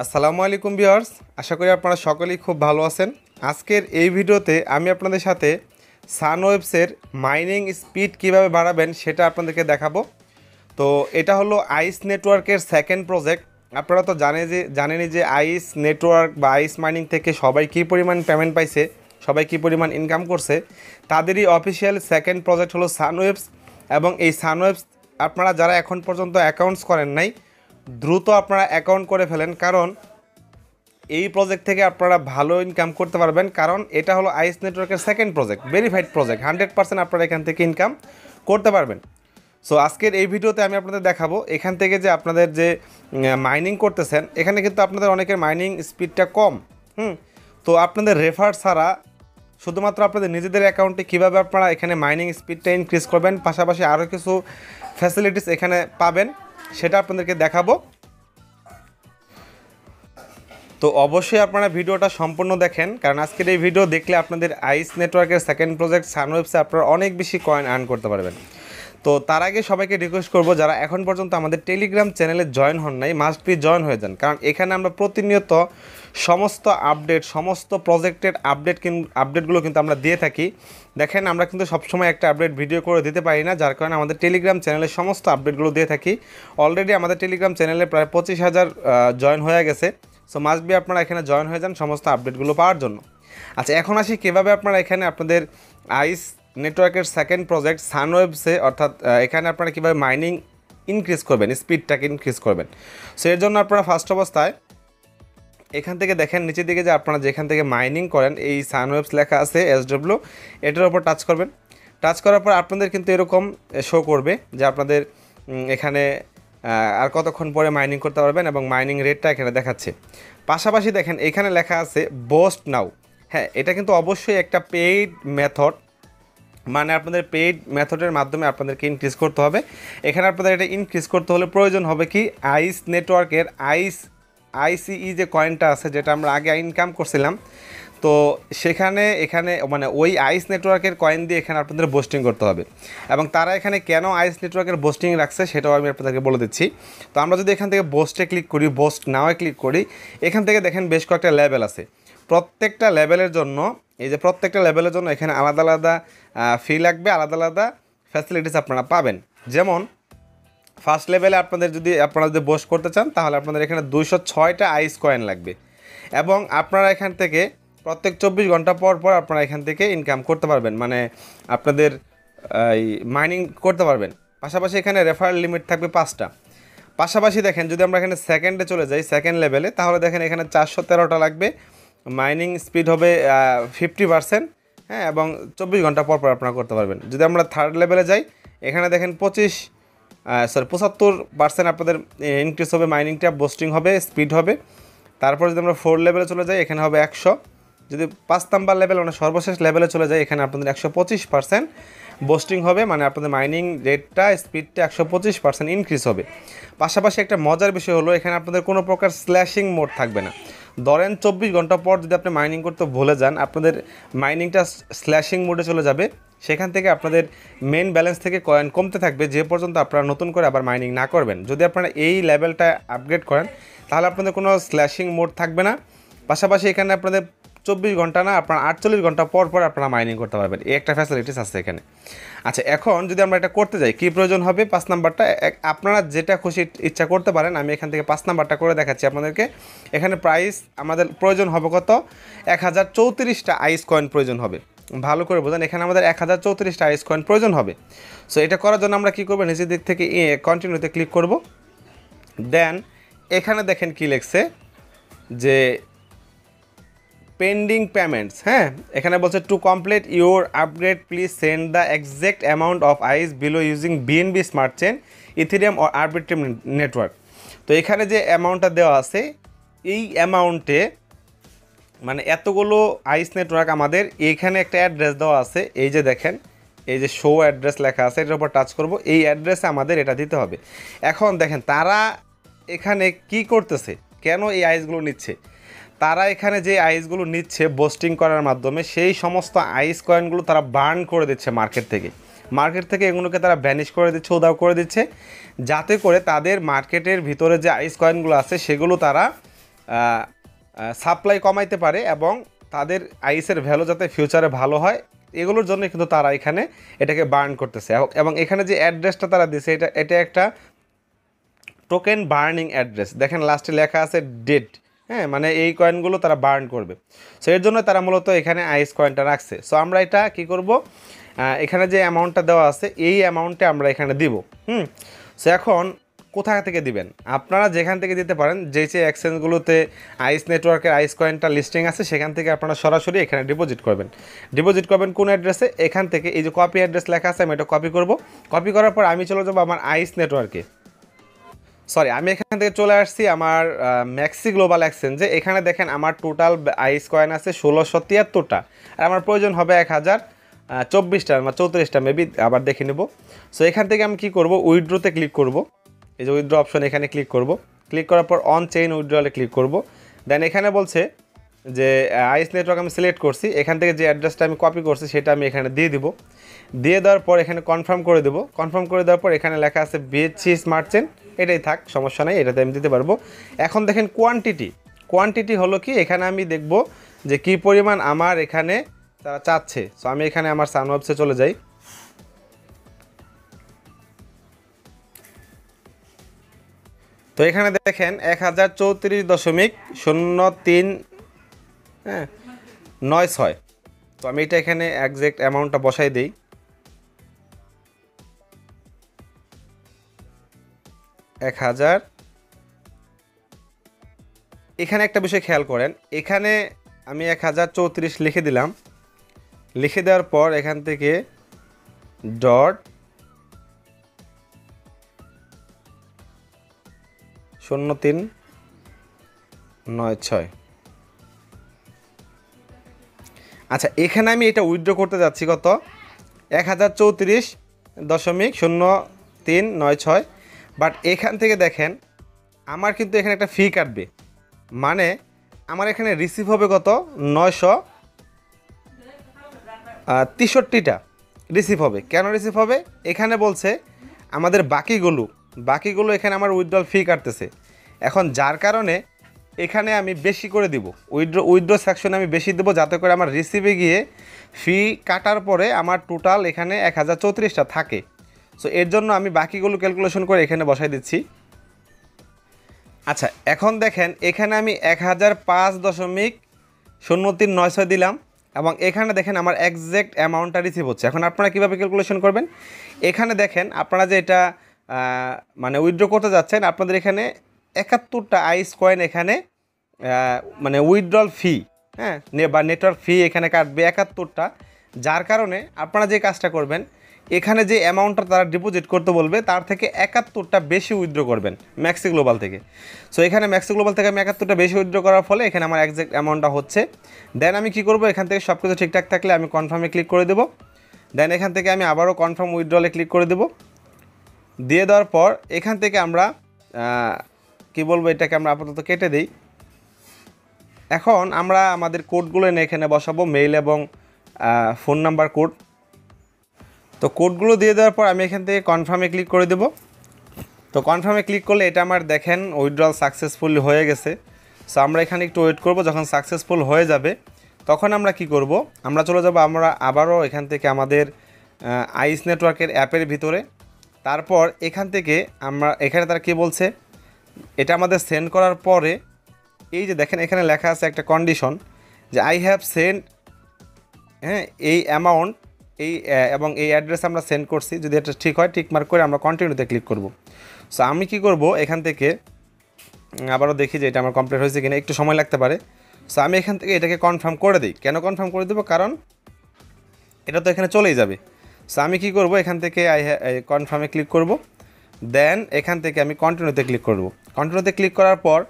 আসসালামু আলাইকুম ভিউয়ার্স, আশা করি আপনারা সকলেই খুব ভালো আছেন। আজকের এই ভিডিওতে আমি আপনাদের সাথে সানওয়েবসের মাইনিং স্পিড কিভাবে বাড়াবেন সেটা আপনাদেরকে দেখাবো। তো এটা হলো আইস নেটওয়ার্কের সেকেন্ড প্রজেক্ট। আপনারা তো জানেনই যে আইস নেটওয়ার্ক বা আইস মাইনিং থেকে সবাই কী পরিমাণ পেমেন্ট পাইছে, সবাই কী পরিমাণ ইনকাম করছে। তাদেরই অফিসিয়াল সেকেন্ড প্রজেক্ট হলো সানওয়েবস। এবং এই সানওয়েবস আপনারা যারা এখন পর্যন্ত অ্যাকাউন্টস করেন নাই, দ্রুত আপনারা অ্যাকাউন্ট করে ফেলেন, কারণ এই প্রজেক্ট থেকে আপনারা ভালো ইনকাম করতে পারবেন। কারণ এটা হলো আইস নেটওয়ার্কের সেকেন্ড প্রজেক্ট, ভেরিফাইড প্রজেক্ট, 100% আপনারা এখান থেকে ইনকাম করতে পারবেন। সো আজকের এই ভিডিওতে আমি আপনাদের দেখাবো এখান থেকে যে আপনাদের যে মাইনিং করতেছেন, এখানে কিন্তু আপনাদের অনেকের মাইনিং স্পিডটা কম। তো আপনাদের রেফার ছাড়া শুধুমাত্র আপনাদের নিজেদের অ্যাকাউন্টে কীভাবে আপনারা এখানে মাইনিং স্পিডটা ইনক্রিজ করবেন, পাশাপাশি আরও কিছু ফ্যাসিলিটিস এখানে পাবেন, সেটা আপনাদেরকে দেখাবো। তো অবশ্যই আপনারা ভিডিওটা সম্পূর্ণ দেখেন, কারণ আজকের এই ভিডিও দেখলে আপনাদের আইস নেটওয়ার্কের সেকেন্ড প্রজেক্ট সানওয়েবসে আপনারা অনেক বেশি কয়েন আর্ন করতে পারবেন। তো তার আগে সবাইকে রিকোয়েস্ট করব, যারা এখন পর্যন্ত আমাদের টেলিগ্রাম চ্যানেলে জয়েন হন নাই, মাস্ট বি জয়েন হয়ে যান। কারণ এখানে আমরা প্রতিনিয়ত সমস্ত আপডেট, সমস্ত প্রজেক্টের আপডেটগুলো কিন্তু আমরা দিয়ে থাকি। দেখেন, আমরা কিন্তু সবসময় একটা আপডেট ভিডিও করে দিতে পারি না, যার কারণে আমাদের টেলিগ্রাম চ্যানেলে সমস্ত আপডেটগুলো দিয়ে থাকি। অলরেডি আমাদের টেলিগ্রাম চ্যানেলে প্রায় 25,000 জয়েন হয়ে গেছে। সো মাস্ট বি আপনারা এখানে জয়েন হয়ে যান সমস্ত আপডেটগুলো পাওয়ার জন্য। আচ্ছা, এখন আসি কীভাবে আপনারা এখানে আপনাদের আইস নেটওয়ার্কের সেকেন্ড প্রজেক্ট সানওয়েবসে, অর্থাৎ এখানে আপনারা কীভাবে মাইনিং ইনক্রিজ করবেন, স্পিডটাকে ইনক্রিজ করবেন। সো এর জন্য আপনারা ফার্স্ট অবস্থায় এখান থেকে দেখেন নিচের দিকে যে আপনারা যেখান থেকে মাইনিং করেন, এই সানওয়েবস লেখা আছে SW, এটার উপর টাচ করবেন। টাচ করার পর আপনাদের কিন্তু এরকম শো করবে যে আপনাদের এখানে আর কতক্ষণ পরে মাইনিং করতে পারবেন এবং মাইনিং রেটটা এখানে দেখাচ্ছে। পাশাপাশি দেখেন এখানে লেখা আছে বোস্ট নাও। হ্যাঁ, এটা কিন্তু অবশ্যই একটা পেইড মেথড, মানে আপনাদের পেইড মেথডের মাধ্যমে আপনাদেরকে ইনক্রিজ করতে হবে। এখানে আপনাদের এটা ইনক্রিজ করতে হলে প্রয়োজন হবে কি, আইস নেটওয়ার্কের আইসিই যে কয়েনটা আছে, যেটা আমরা আগে ইনকাম করছিলাম, তো এখানে মানে ওই আইস নেটওয়ার্কের কয়েন দিয়ে এখানে আপনাদের বোস্টিং করতে হবে। এবং তারা এখানে কেন আইস নেটওয়ার্কের বোস্টিং রাখছে সেটাও আমি আপনাদেরকে বলে দিচ্ছি। তো আমরা যদি এখান থেকে বোস্টে ক্লিক করি, বোস্ট নাওয়ে ক্লিক করি, এখান থেকে দেখেন বেশ কয়েকটা লেভেল আছে। প্রত্যেকটা লেভেলের জন্য এখানে আলাদা আলাদা ফি লাগবে, আলাদা আলাদা ফ্যাসিলিটিস আপনারা পাবেন। যেমন ফার্স্ট লেভেলে আপনারা যদি বোস্ট করতে চান, তাহলে আপনাদের এখানে 206টা আইস কয়েন লাগবে। এবং আপনারা এখান থেকে প্রত্যেক 24 ঘন্টা পর পর আপনারা এখান থেকে ইনকাম করতে পারবেন, মানে আপনাদের এই মাইনিং করতে পারবেন। পাশাপাশি এখানে রেফারেল লিমিট থাকবে 5টা। পাশাপাশি দেখেন যদি আমরা এখানে সেকেন্ডে চলে যাই, সেকেন্ড লেভেলে, তাহলে দেখেন এখানে 413টা লাগবে। মাইনিং স্পিড হবে 50%, হ্যাঁ, এবং 24 ঘন্টা পর পর আপনারা করতে পারবেন। যদি আমরা থার্ড লেভেলে যাই, এখানে দেখেন 75% আপনাদের ইনক্রিজ হবে, মাইনিংটা বুস্টিং হবে, স্পিড হবে। তারপর যদি আমরা 4 লেভেলে চলে যাই, এখানে হবে 100। যদি 5 নাম্বার লেভেল, মানে সর্বশেষ লেভেলে চলে যায়, এখানে আপনাদের 125% বুস্টিং হবে, মানে আপনাদের মাইনিং রেটটা, স্পিডটা 125% ইনক্রিজ হবে। পাশাপাশি একটা মজার বিষয় হলো, এখানে আপনাদের কোনো প্রকার স্ল্যাশিং মোড থাকবে না। ধরেন 24 ঘন্টা পর যদি আপনি মাইনিং করতে ভুলে যান, আপনাদের মাইনিংটা স্ল্যাশিং মোডে চলে যাবে। সেখান থেকে আপনাদের মেন ব্যালেন্স থেকে কয়েন কমতে থাকবে, যে পর্যন্ত আপনারা নতুন করে আবার মাইনিং না করবেন। যদি আপনারা এই লেভেলটা আপগ্রেড করেন, তাহলে আপনাদের কোনো স্ল্যাশিং মোড থাকবে না। পাশাপাশি এখানে আপনাদের 24 ঘন্টা না, আপনারা 48 ঘন্টা পর পর আপনারা মাইনিং করতে পারবেন। এই একটা ফ্যাসিলিটিস আছে এখানে। আচ্ছা, এখন যদি আমরা এটা করতে যাই, কী প্রয়োজন হবে? 5 নাম্বারটা আপনারা যেটা খুশি ইচ্ছা করতে পারেন। আমি এখান থেকে 5 নাম্বারটা করে দেখাচ্ছি আপনাদেরকে। এখানে প্রাইস আমাদের প্রয়োজন হবে কত? 1034টা আইস কয়েন প্রয়োজন হবে। ভালো করে বোঝেন, এখানে আমাদের 1034টা আইস কয়েন প্রয়োজন হবে। সো এটা করার জন্য আমরা কী করবো, নিচের দিক থেকে কন্টিনিউতে ক্লিক করব। দেন এখানে দেখেন কি লেখছে যে পেন্ডিং পেমেন্টস। হ্যাঁ, এখানে বলছে to complete your upgrade please send the exact amount of ice below using BNB smart chain, Ethereum or Arbitrum network. তো এখানে যে অ্যামাউন্টটা দেওয়া আছে, এই অ্যামাউন্টে মানে এতগুলো আইস নেটওয়ার্ক, আমাদের এইখানে একটা অ্যাড্রেস দেওয়া আছে। এই যে দেখেন, এই যে শো অ্যাড্রেস লেখা আছে, এটার উপর টাচ করব। এই অ্যাড্রেসে আমাদের এটা দিতে হবে। এখন দেখেন তারা এখানে কি করতেছে, কেন এই আইসগুলো নিচ্ছে। তারা এখানে যে আইসগুলো নিচ্ছে বোস্টিং করার মাধ্যমে, সেই সমস্ত আইস কয়েনগুলো তারা বার্ন করে দিচ্ছে মার্কেট থেকে এগুলোকে তারা ভ্যানিশ করে দিচ্ছে, উধাও করে দিচ্ছে, যাতে করে তাদের মার্কেটের ভিতরে যে আইস কয়েনগুলো আছে সেগুলো তারা সাপ্লাই কমাইতে পারে এবং তাদের আইসের ভ্যালু যাতে ফিউচারে ভালো হয়, এগুলোর জন্য কিন্তু তারা এখানে এটাকে বার্ন করতেছে। এবং এখানে যে অ্যাড্রেসটা তারা দিছে এটা একটা টোকেন বার্নিং অ্যাড্রেস। দেখেন লাস্টে লেখা আছে ডেট, হ্যাঁ, মানে এই কয়েনগুলো তারা বার্ন করবে। সো এর জন্য তারা মূলত এখানে আইস কয়েনটা রাখছে। সো আমরা এটা কি করব, এখানে যে অ্যামাউন্টটা দেওয়া আছে এই অ্যামাউন্টে আমরা এখানে দিব। সো এখন কোথা থেকে দিবেন, আপনারা যেখান থেকে দিতে পারেন, যে এক্সচেঞ্জগুলোতে আইস নেটওয়ার্কের আইস কয়েনটা লিস্টিং আছে সেখান থেকে আপনারা সরাসরি এখানে ডিপোজিট করবেন কোন অ্যাড্রেসে, এখান থেকে এই যে কপি অ্যাড্রেস লেখা আছে আমি এটা কপি করব। কপি করার পর আমি চলে যাবো আমার আইস নেটওয়ার্কে, আমি এখান থেকে চলে আসছি আমার ম্যাক্সি গ্লোবাল এক্সচেঞ্জে। এখানে দেখেন আমার টোটাল আইস কয়েন আছে 1673টা, আর আমার প্রয়োজন হবে 1024টা বা 34টা মেবি, আবার দেখে নেব। সো এখান থেকে আমি কি করব, উইথড্রোতে ক্লিক করব। এই যে উইথড্র অপশন এখানে ক্লিক করব, ক্লিক করার পর অন চেইন উইথড্রলে ক্লিক করব। দেন এখানে বলছে যে আইস নেটওয়ার্ক আমি সিলেক্ট করছি, এখান থেকে যে অ্যাড্রেসটা আমি কপি করছি সেটা আমি এখানে দিয়ে দিব। দিয়ে দেওয়ার পর এখানে কনফার্ম করে দেবো। কনফার্ম করে দেওয়ার পর এখানে লেখা আছে বিএচসি স্মার্ট চেইন, এটাই থাক, সমস্যা নেই, এটাতে আমি দিতে পারবো। এখন দেখেন কোয়ান্টিটি হলো কি, এখানে আমি দেখব যে কি পরিমাণ আমার এখানে তারা চাচ্ছে। সো আমি এখানে আমার সানওয়েবসে চলে যাই। তো এখানে দেখেন 1034.03 96। তো আমি এটা এখানে একজ্যাক্ট অ্যামাউন্টটা বসাই দিই। এখানে একটা বিষয় খেয়াল করেন, এখানে আমি 1034 লিখে দিলাম। লিখে দেওয়ার পর এখান থেকে ডট 0396। আচ্ছা, এখানে আমি এটা উইথড্র করতে যাচ্ছি কত, 1034.0396। বাট এখান থেকে দেখেন আমার কিন্তু এখানে একটা ফি কাটবে, মানে আমার এখানে রিসিভ হবে কত, 963টা রিসিভ হবে। কেন রিসিভ হবে, এখানে বলছে আমাদের বাকিগুলো এখানে আমার উইথড্রল ফি কাটতেছে। এখন যার কারণে এখানে আমি বেশি করে দিব, উইথড্র সেকশনে আমি বেশি দেবো, যাতে করে আমার রিসিভে গিয়ে ফি কাটার পরে আমার টোটাল এখানে 1034টা থাকে। সো এর জন্য আমি বাকিগুলো ক্যালকুলেশন করে এখানে বসাই দিচ্ছি। আচ্ছা, এখন দেখেন এখানে আমি 1005.0396 দিলাম এবং এখানে দেখেন আমার একজ্যাক্ট অ্যামাউন্টটা রিসিভ হচ্ছে। এখন আপনারা কীভাবে ক্যালকুলেশন করবেন, এখানে দেখেন আপনারা যে এটা মানে উইথড্র করতে যাচ্ছেন, আপনাদের এখানে 71টা আইস কয়েন এখানে মানে উইথড্রল ফি, হ্যাঁ, বা নেটওয়ার্ক ফি এখানে কাটবে 71টা। যার কারণে আপনারা যে কাজটা করবেন, এখানে যে অ্যামাউন্টটা তারা ডিপোজিট করতে বলবে তার থেকে 71টা বেশি উইথড্র করবেন ম্যাক্সি গ্লোবাল থেকে। সো এখানে ম্যাক্সি গ্লোবাল থেকে আমি 71টা বেশি উইথড্র করার ফলে এখানে আমার একজ্যাক্ট অ্যামাউন্টটা হচ্ছে। দেন আমি কী করবো, এখান থেকে সব কিছু ঠিকঠাক থাকলে আমি কনফার্মে ক্লিক করে দেবো। দেন এখান থেকে আমি আবারও কনফার্ম উইথড্রলে ক্লিক করে দেবো। দিয়ে দেওয়ার পর এখান থেকে আমরা কি বলবো, এটাকে আমরা আপাতত কেটে দিই। এখন আমরা আমাদের কোডগুলো এনে এখানে বসাবো, মেইল এবং ফোন নাম্বার কোড। তো কোডগুলো দিয়ে দেওয়ার পর আমি এখান থেকে কনফার্মে ক্লিক করে দেব। তো কনফার্মে ক্লিক করলে এটা আমার দেখেন উইথড্রল সাকসেসফুল হয়ে গেছে। সো আমরা এখানে একটু ওয়েট করব, যখন সাকসেসফুল হয়ে যাবে তখন আমরা কি করব, আমরা চলে যাব আমরা আবারও এখান থেকে আমাদের আইস নেটওয়ার্কের অ্যাপের ভিতরে। তারপর এখান থেকে আমরা এখানে তারা কী বলছে, এটা আমাদের সেন্ড করার পরে এই যে দেখেন এখানে লেখা আছে একটা কন্ডিশন যে আই হ্যাভ সেন্ড, হ্যাঁ, এই অ্যামাউন্ট এবং এই অ্যাড্রেস আমরা সেন্ড করছি। যদি এটা ঠিক হয়, টিক মার্ক করে আমরা কন্টিনিউতে ক্লিক করব। সো আমি কি করব, এখান থেকে আবারও দেখি যে এটা আমার কমপ্লিট হয়েছে কিনা, একটু সময় লাগতে পারে। সো আমি এখান থেকে এটাকে কনফার্ম করে দিই। কেন কনফার্ম করে দেবো, কারণ এটা তো এখানে চলেই যাবে। সো আমি কি করব, এখান থেকে কনফার্মে ক্লিক করব। দেন এখান থেকে আমি কন্টিনিউতে ক্লিক করব। কন্টিনিউতে ক্লিক করার পর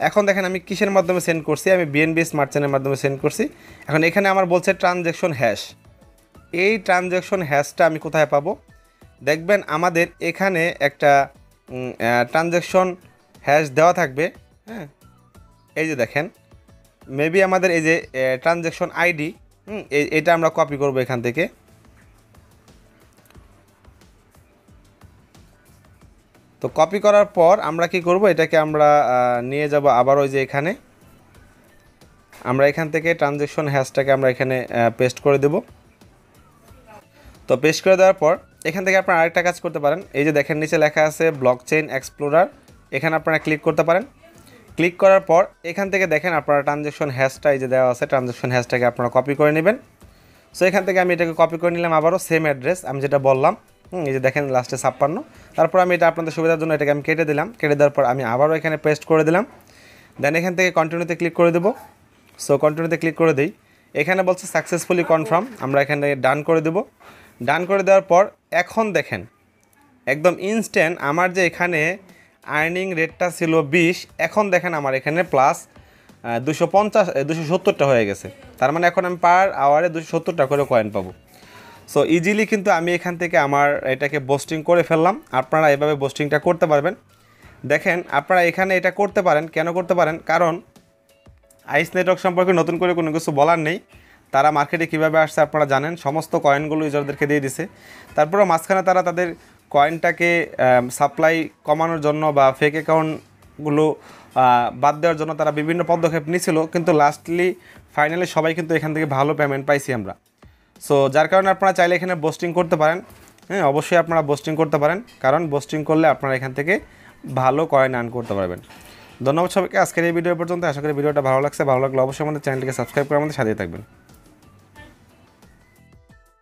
এখন দেখেন আমি কিসের মাধ্যমে সেন্ড করছি, আমি বিএনবি স্মার্ট চেনের মাধ্যমে সেন্ড করছি। এখন এখানে আমার বলছে ট্রানজ্যাকশন হ্যাশ। এই ট্রানজ্যাকশন হ্যাশটা আমি কোথায় পাবো, দেখবেন আমাদের এখানে একটা ট্রানজ্যাকশন হ্যাশ দেওয়া থাকবে, হ্যাঁ, এই যে দেখেন মেবি আমাদের এই যে ট্রানজ্যাকশন আইডি, এটা আমরা কপি করব এখান থেকে। তো কপি করার পর আমরা কি করব, এটাকে আমরা নিয়ে যাব আবার ওই যে এখানে, আমরা এখান থেকে ট্রানজ্যাকশন হ্যাশটাকে আমরা এখানে পেস্ট করে দেব। তো পেস্ট করে দেওয়ার পর এখান থেকে আপনারা আরেকটা কাজ করতে পারেন, এই যে দেখেন নিচে লেখা আছে ব্লকচেইন এক্সপ্লোরার, এখানে আপনারা ক্লিক করতে পারেন। ক্লিক করার পর এখান থেকে দেখেন আপনারা ট্রানজ্যাকশন হ্যাশটা এই যে দেওয়া আছে, ট্রানজ্যাকশন হ্যাশটাকে আপনারা কপি করে নেবেন। সো এখান থেকে আমি এটাকে কপি করে নিলাম, আবারও সেম অ্যাড্রেস আমি যেটা বললাম, এই যে দেখেন লাস্টে 56। তারপর আমি এটা আপনাদের সুবিধার জন্য এটাকে আমি কেটে দিলাম, কেটে দেওয়ার পর আমি আবারও এখানে পেস্ট করে দিলাম। দেন এখান থেকে কন্টিনিউতে ক্লিক করে দেবো। সো কন্টিনিউতে ক্লিক করে দিই, এখানে বলছে সাকসেসফুলি কনফার্ম, আমরা এখানে ডান করে দেব। ডান করে দেওয়ার পর এখন দেখেন একদম ইনস্ট্যান্ট আমার যে এখানে আর্নিং রেটটা ছিল 20, এখন দেখেন আমার এখানে প্লাস 270টা হয়ে গেছে। তার মানে এখন আমি পার আওয়ারে 270টা করে কয়েন পাবো। সো ইজিলি কিন্তু আমি এখান থেকে আমার এটাকে বোস্টিং করে ফেললাম। আপনারা এভাবে বোস্টিংটা করতে পারবেন। দেখেন আপনারা এখানে এটা করতে পারেন, কেন করতে পারেন, কারণ আইস নেটওয়ার্ক সম্পর্কে নতুন করে কোনো কিছু বলার নেই। তারা মার্কেটে কীভাবে আসছে আপনারা জানেন, সমস্ত কয়েনগুলো ইউজারদেরকে দিয়ে দিছে। তারপরেও মাঝখানে তারা তাদের কয়েনটাকে সাপ্লাই কমানোর জন্য বা ফেক অ্যাকাউন্টগুলো বাদ দেওয়ার জন্য তারা বিভিন্ন পদক্ষেপ নিয়েছিল, কিন্তু ফাইনালি সবাই কিন্তু এখান থেকে ভালো পেমেন্ট পাইছি আমরা। সো যার কারণে আপনারা চাইলে এখানে বোস্টিং করতে পারেন। হ্যাঁ, অবশ্যই আপনারা বোস্টিং করতে পারেন, কারণ বোস্টিং করলে আপনারা এখান থেকে ভালো কয়েন আর্ন করতে পারবেন। ধন্যবাদ সবাইকে। আজকের এই ভিডিও পর্যন্ত। আশা করি ভিডিওটা ভালো লাগছে। ভালো লাগলে অবশ্যই আমাদের চ্যানেলটিকে সাবস্ক্রাইব করে আমাদের সাথেই থাকবেন।